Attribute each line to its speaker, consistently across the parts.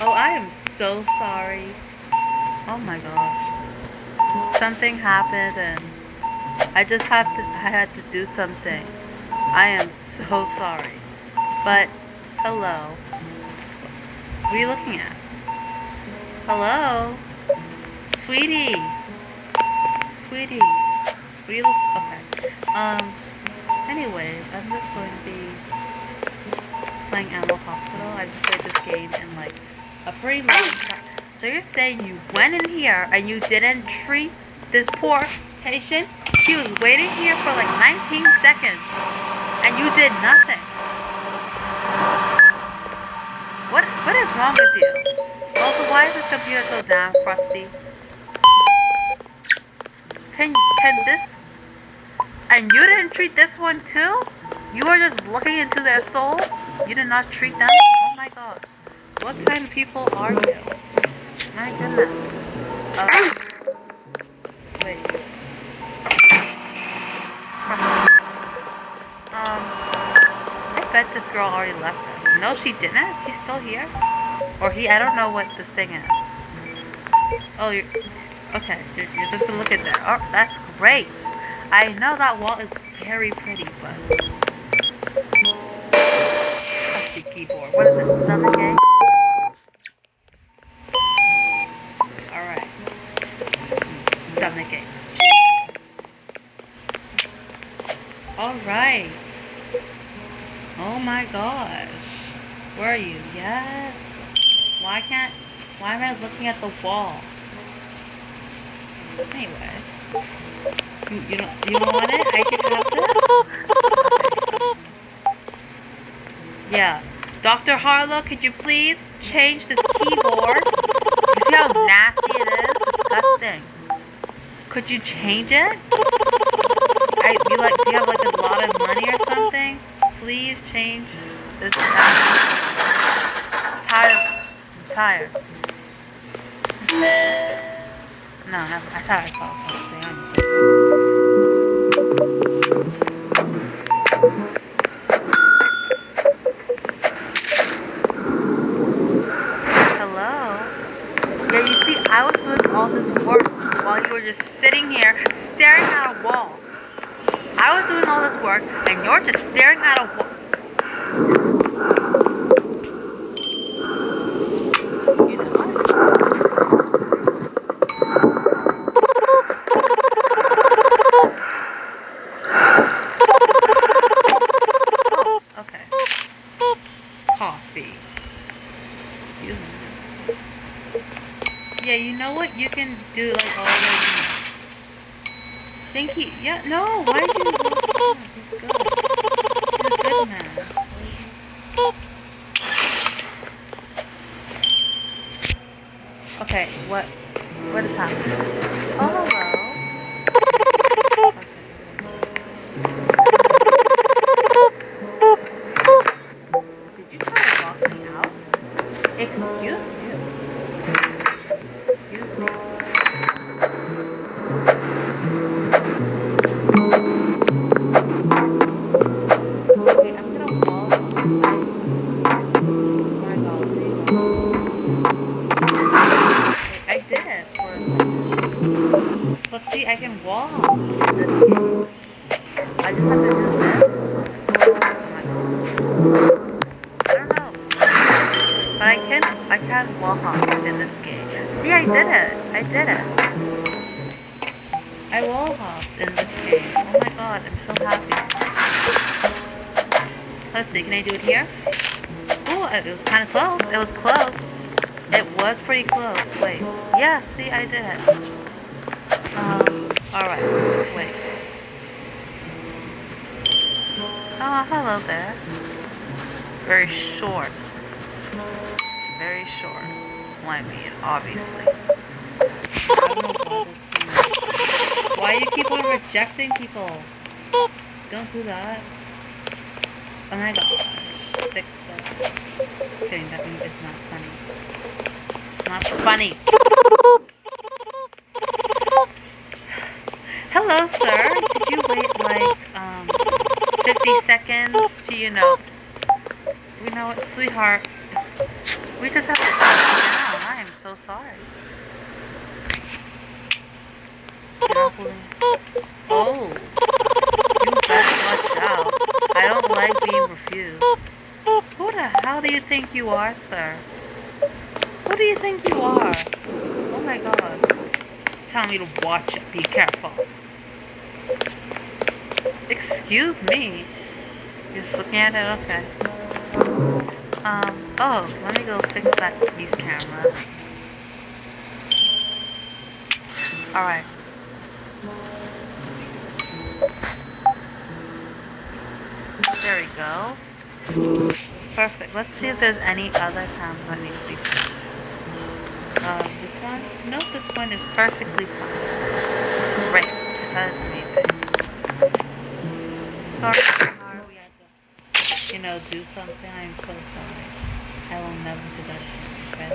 Speaker 1: Oh, I am so sorry. Oh my gosh. Something happened and I had to do something. I am so sorry. But hello. What are you looking at? Hello? Sweetie. Sweetie. What are you okay. Anyways, I'm just going to be playing Animal Hospital. I've played this game in like a pretty long time. So you're saying you went in here and you didn't treat this poor patient? She was waiting here for like 19 seconds and you did nothing. What is wrong with you? Also, why is this computer so damn crusty? Can this and you didn't treat this one too? You were just looking into their souls? You did not treat them? Oh my god. What kind of people are you? My goodness. Wait. I bet this girl already left us. No, she didn't. She's still here. Or he, I don't know what this thing is. Oh, you're, okay. You're just gonna look at that. Oh, that's great. I know that wall is very pretty, but... Let's see, keyboard. What is it? Stomach ache? Alright. Stomach ache. Alright. Oh my gosh. Where are you? Yes. Why am I looking at the wall? Anyway. You don't want it? I can have this? Yeah. Dr. Harlow, could you please change this keyboard? You see how nasty it is? Disgusting. Could you change it? Do you have like a lot of money or something? Please change this. I'm tired. No, I thought I saw something. Hello? Yeah, you see, I was doing all this work while you were just sitting here staring at a wall. I was doing all this work and you're just staring at a wall. You know what? Oh, okay. Coffee. Excuse me. Yeah, you know what? You can do like all those. Think he? Yeah, no. Why did you? He's good. He's a good man. Okay, what is happening? Oh, hello. Okay. Did you try to lock me out? Excuse me. Excuse me. Okay, I'm gonna wall. My God. I did it for a second. Look, see, I can wall in this game. I just have to do this. Oh my God. I don't know. But I can wall hop in this game. See, I did it. I wall hopped in this game. Oh my god, I'm so happy. Let's see, can I do it here? Oh, it was kind of close. It was close. It was pretty close. Wait. Yeah, see, I did it. Alright. Wait. Oh, hello there. Very short. Very short. Well, I mean, obviously. I don't know why this thing. Why do you keep on rejecting people? Don't do that. Oh my gosh. 6, 7. Kidding, that means it's not funny. It's not funny. Hello, sir. Could you wait like 50 seconds to, you know what, sweetheart? We just have to calm down. I am so sorry. Oh, you better watch out. I don't like being refused. Who the hell do you think you are, sir? Who do you think you are? Oh my god. Tell me to watch it. Be careful. Excuse me. You're just looking at it? Okay. Oh, let me go fix these cameras. Alright. There we go. Perfect. Let's see if there's any other cameras that need to be fixed. This one? No, this one is perfectly fine. Great. That is amazing. Sorry, sweetheart, we had to, do something. I am so sorry. I will never do that again, okay?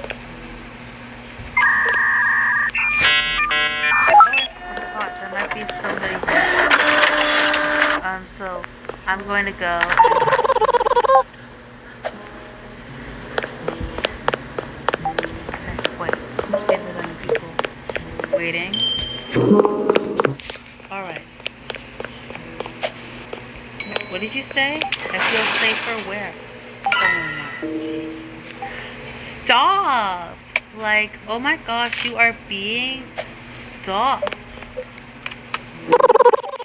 Speaker 1: Oh, I forgot. There might be somebody there. So I'm going to go. Okay, wait. Let's see if there's any people waiting. Alright. What did you say? I feel safer where? Oh my jeez. Stop! Like, oh my gosh, you are being... Stop. I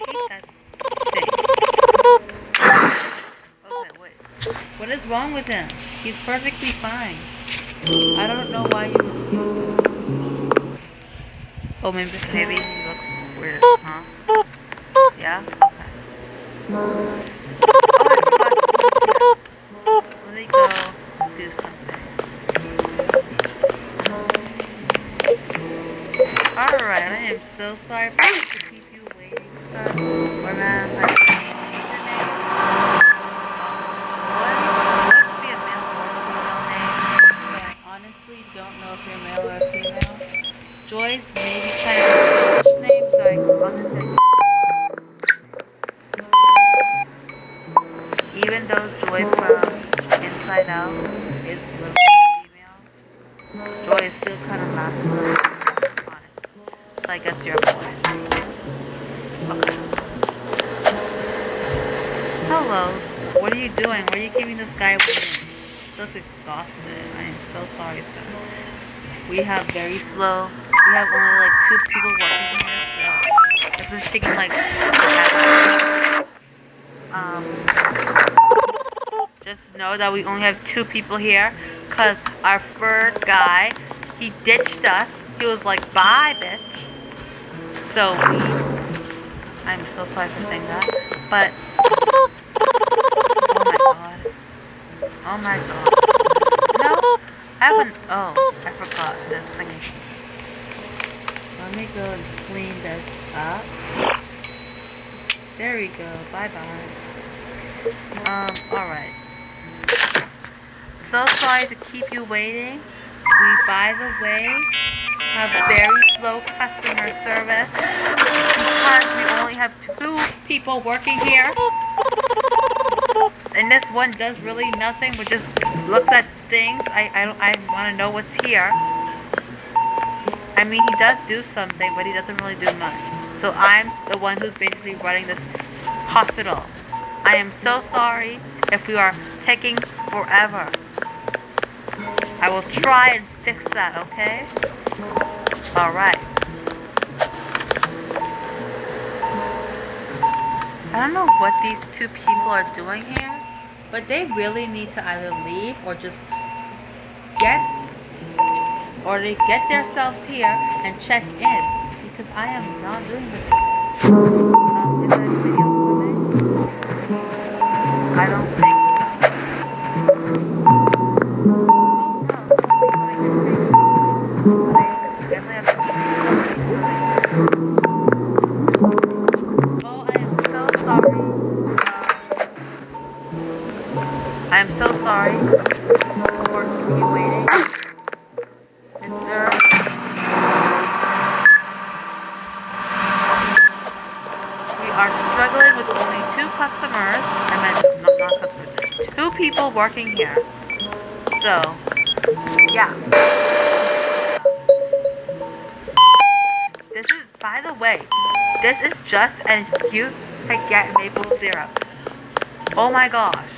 Speaker 1: hate that thing. Okay, wait. What is wrong with him? He's perfectly fine. I don't know why you refuse him. Oh, maybe he looks weird, huh? Yeah? Okay. Oh, I forgot to let me go do something. Alright, I am so sorry to keep you waiting, sir. Or ma'am, what's your name? What could be a male or female name? So I honestly don't know if you're male or female. Joy's maybe kind of an English name, so I'll just say. Even though Joy from Inside Out is a little bit female, Joy is still kind of masculine, honestly. So I guess you're a boy. Okay. Hello. What are you doing? Why are you keeping this guy waiting? You look exhausted. I am so sorry, sir. We have very slow. We have only like 2 people working here, so this is taking like forever. Just know that we only have 2 people here, cause our third guy, he ditched us. He was like, "Bye, bitch." So I'm so sorry for saying that, but oh my god, no, I haven't. Oh, I forgot this thing. Let me go and clean this up. There we go. Bye bye. Alright. So sorry to keep you waiting. We, by the way, have very slow customer service because we only have 2 people working here. And this one does really nothing but just looks at things. I want to know what's here. I mean, he does do something, but he doesn't really do much. So I'm the one who's basically running this hospital. I am so sorry if we are taking forever. I will try and fix that, okay? Alright. I don't know what these 2 people are doing here, but they really need to either leave or just get themselves here and check in, because I am not doing this. Is there anybody else coming? I don't think so. Oh no, it's coming, but I hear pretty soon. But I guess I have to treat somebody so oh, I am so sorry. I am so sorry for keeping you waiting. We are struggling with only 2 customers. I meant not customers. 2 people working here. So Yeah. This is, by the way, this is just an excuse to get maple syrup. Oh my gosh.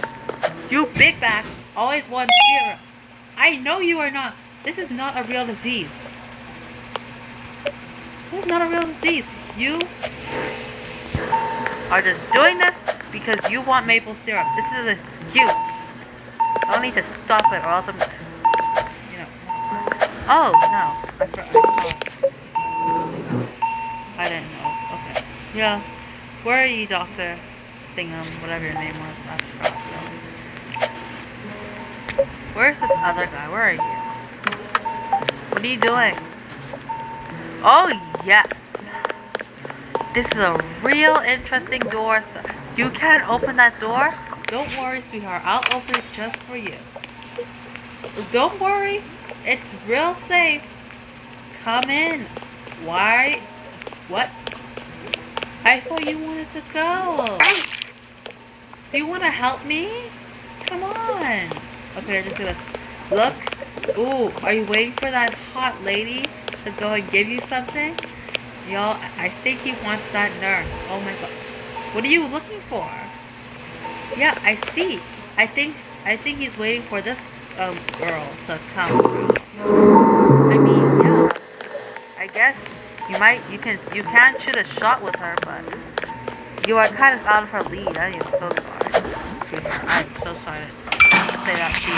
Speaker 1: You big bags always want syrup. I know you are not. This is not a real disease. This is not a real disease. You are just doing this because you want maple syrup. This is an excuse. I don't need to stop it or else I'm, you know. Oh, no. I didn't know. Okay. Yeah. Where are you, Dr. Thingham? Whatever your name was. I forgot. Where's this other guy? Where are you? What are you doing? Oh, yes. This is a real interesting door. So you can't open that door? Don't worry, sweetheart. I'll open it just for you. Don't worry. It's real safe. Come in. Why? What? I thought you wanted to go. Do you want to help me? Come on. Okay, I'm just gonna look. Ooh, are you waiting for that hot lady to go and give you something? Y'all, I think he wants that nurse. Oh my god. What are you looking for? Yeah, I see. I think he's waiting for this girl to come. I mean, yeah. I guess you can shoot a shot with her, but you are kind of out of her lead. I am so sorry. Sweetheart, I am so sorry to say that to you.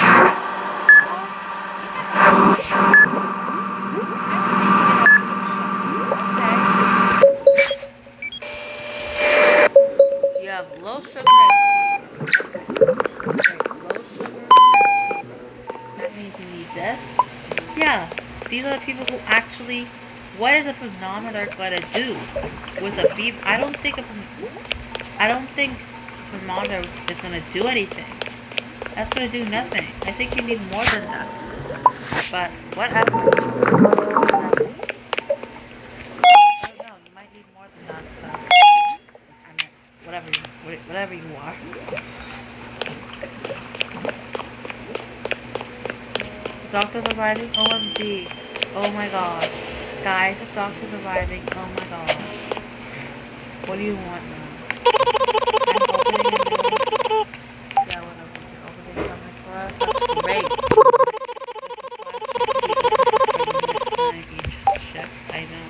Speaker 1: You have low sugar and low sugar. That means you need this. Yeah, these are the people who actually. What is a thermometer gonna do with a fever? I don't think a thermometer is gonna do anything. That's gonna do nothing. I think you need more than that. But whatever. I don't know. You might need more than that. So I mean, whatever you are. Doctor's arriving. OMG. Oh my god. Guys, the doctor's arriving. Oh my god. What do you want now? I'm opening a new... Yeah, whatever. You're opening something for us. That's great. I know.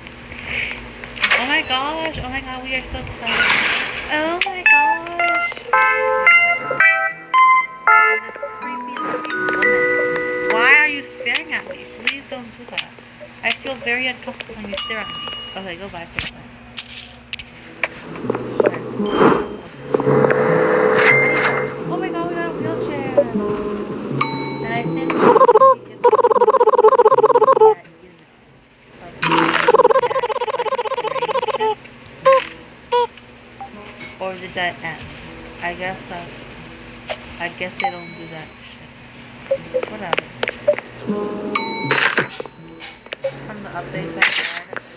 Speaker 1: Oh my gosh. Oh my god, we are so excited. Oh my gosh. And this creepy looking woman. Why are you staring at me? Please don't do that. I feel very uncomfortable when you stare at me. Okay, go buy something. Oh my god, we got a wheelchair! And I think she is or did that end? I guess they don't do that shit. Whatever. From the updates I read,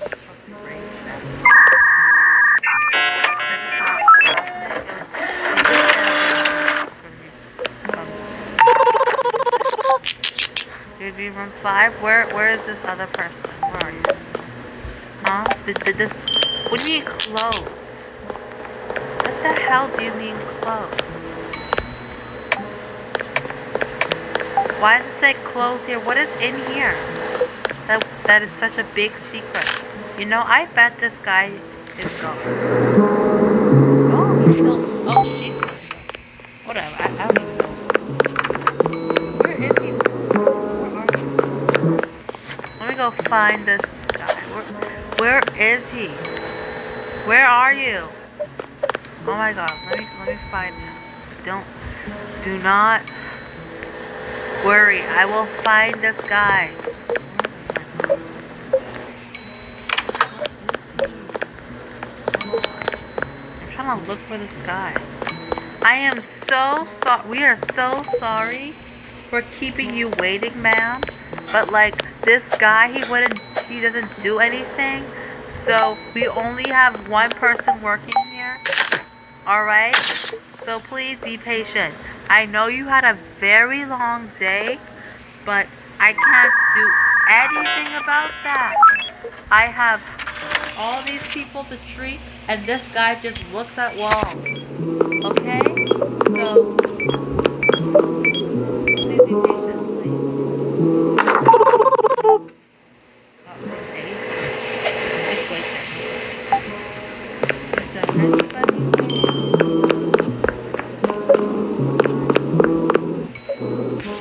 Speaker 1: it's supposed to be range now. Dude, we room 5? Where is this other person? Where are you? Huh? Did this... What do you mean closed? What the hell do you mean closed? Why does it say closed here? What is in here? That is such a big secret. You know, I bet this guy is gone. Oh, he's still... Oh, she's still here. Whatever, I don't even know. Where is he? Where are you? Let me go find this guy. Where is he? Where are you? Oh my god, let me find him. Do not worry. I will find this guy. I'm trying to look for this guy. I am so sorry. We are so sorry for keeping you waiting, ma'am. But like this guy, he doesn't do anything. So we only have one person working here. Alright? So please be patient. I know you had a very long day, but I can't do anything about that. I have all these people to treat, and this guy just looks at walls. Okay? So, please be patient, please. Okay. Just wait there. Is there anybody?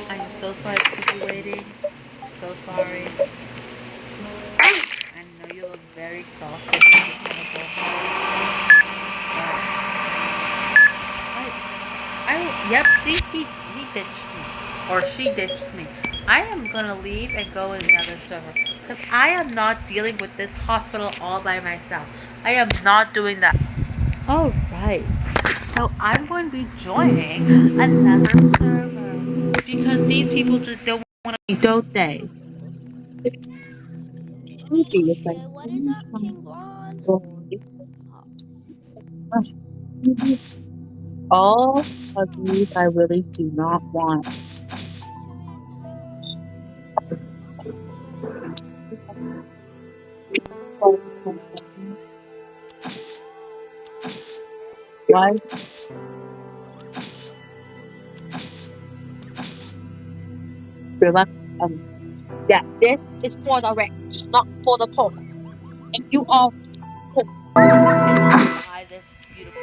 Speaker 1: I am so sorry to keep you waiting. So sorry. I know you look very exhausted. You just want to go home. Yep, see, he ditched me. Or she ditched me. I am gonna leave and go in another server. Because I am not dealing with this hospital all by myself. I am not doing that. Alright. So I'm going to be joining another server. Because these people just don't want to, don't they?
Speaker 2: What is up, King Blonde?
Speaker 1: All of these I really do not want. Why? Relax. Yeah, this is for the rich, not for the poor. If you are poor, buy this beautiful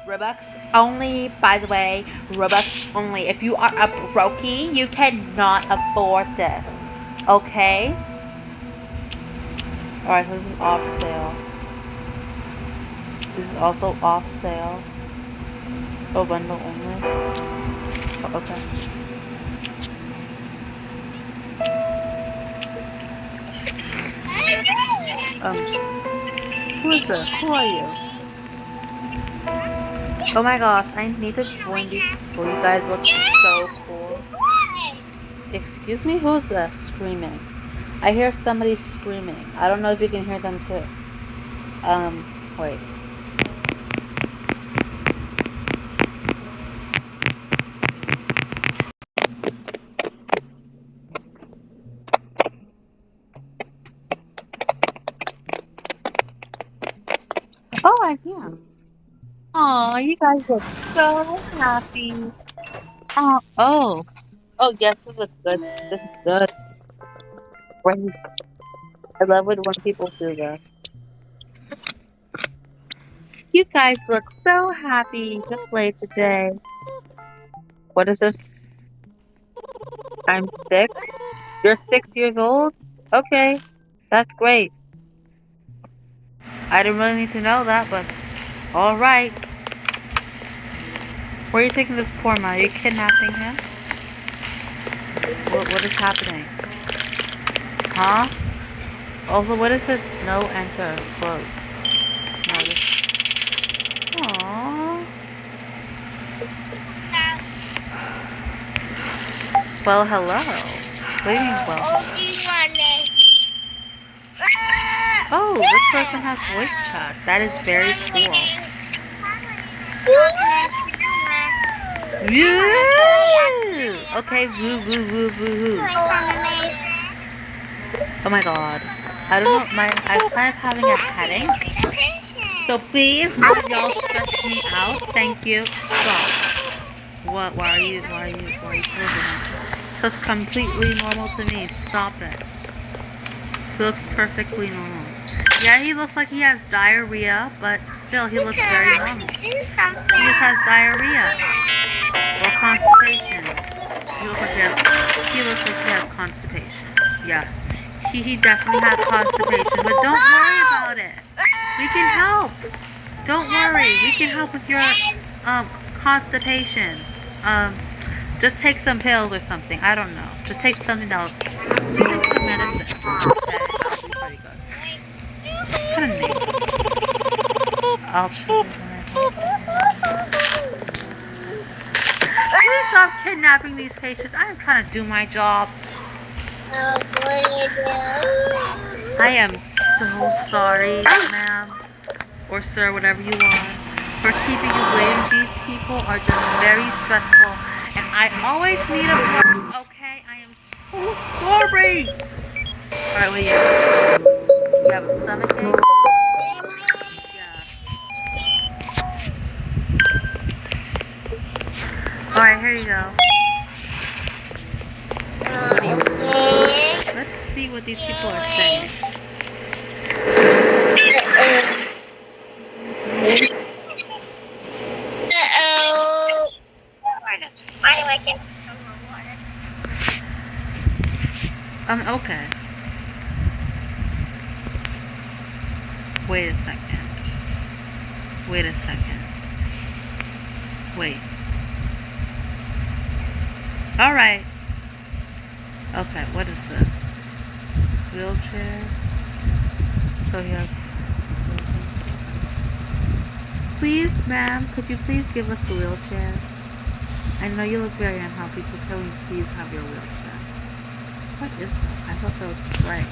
Speaker 1: Robux only, by the way, Robux only. If you are a brokey, you cannot afford this. Okay? Alright, so this is off sale. This is also off sale. Oh, bundle only. Oh, okay. Who is this? Who are you? Oh my gosh, I need to join these people. You guys look so cool. Excuse me? Who's this screaming? I hear somebody screaming. I don't know if you can hear them too. Wait. Oh, I can. Oh, you guys look so happy. Oh. Oh, yes, this looks good. This is good. Great. I love it when people do that. You guys look so happy to play today. What is this? I'm 6. You're 6 years old? Okay. That's great. I didn't really need to know that, but alright. Where are you taking this poor man? Are you kidnapping him? What is happening? Huh? Also, what is this? No enter. Close. No, this... Aww. Well, hello. What do you mean, well? Oh, this person has voice chat. That is very cool. Woo! Okay, woo, woo, woo, woo, woo. Oh my god. I don't know, I'm kind of having a headache. So please, don't y'all stress me out. Thank you. Stop. What? Why are you closing it? Looks completely normal to me. Stop it. Looks perfectly normal. Yeah, he looks like he has diarrhea, but still, he looks very normal. He just has diarrhea. Or constipation. He looks like he has constipation. Yeah. He definitely has constipation, but don't worry about it. We can help. Don't worry. We can help with your constipation. Just take some pills or something. I don't know. Just take something else. Just take some medicine. That'll be pretty good. Kind of nasal. I'll check it when I stop kidnapping these patients? I am trying to do my job. I am so sorry, ma'am, or sir, whatever you want, for keeping you waiting. These people are just very stressful, and I always need a break. Okay, I am so sorry. All right, what do you have? You have a stomach ache? Yeah. All right, here you go. What do you want? Let's see what these people are saying. Okay. Wait a second. Wait a second. Wait. Alright. Okay, what is this? Wheelchair? So he has... Please, ma'am, could you please give us the wheelchair? I know you look very unhappy, but can we please have your wheelchair? What is that? I thought that was spray.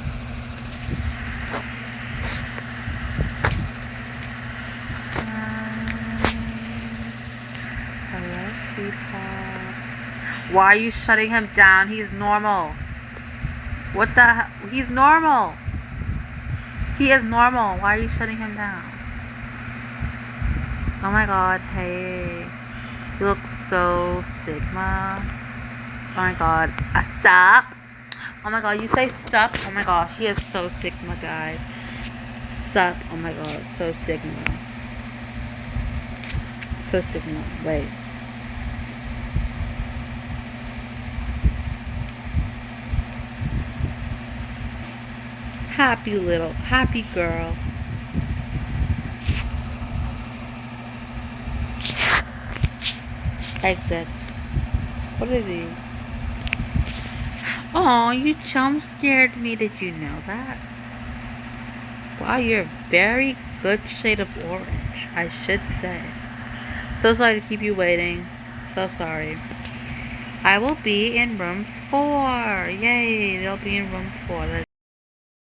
Speaker 1: Hello, sweetheart. Why are you shutting him down? He's normal. What the hell? He's normal. He is normal. Why are you shutting him down? Oh my god, hey. You look so Sigma. Oh my god. Sup? Oh my god, you say sup? Oh my gosh, he is so Sigma, guys. Sup? Oh my god, so Sigma. So Sigma. Wait. Happy girl. Exit. What is he? Oh, you jump scared me. Did you know that? Wow, you're a very good shade of orange, I should say. So sorry to keep you waiting. So sorry. I will be in room 4. Yay, they'll be in room 4. That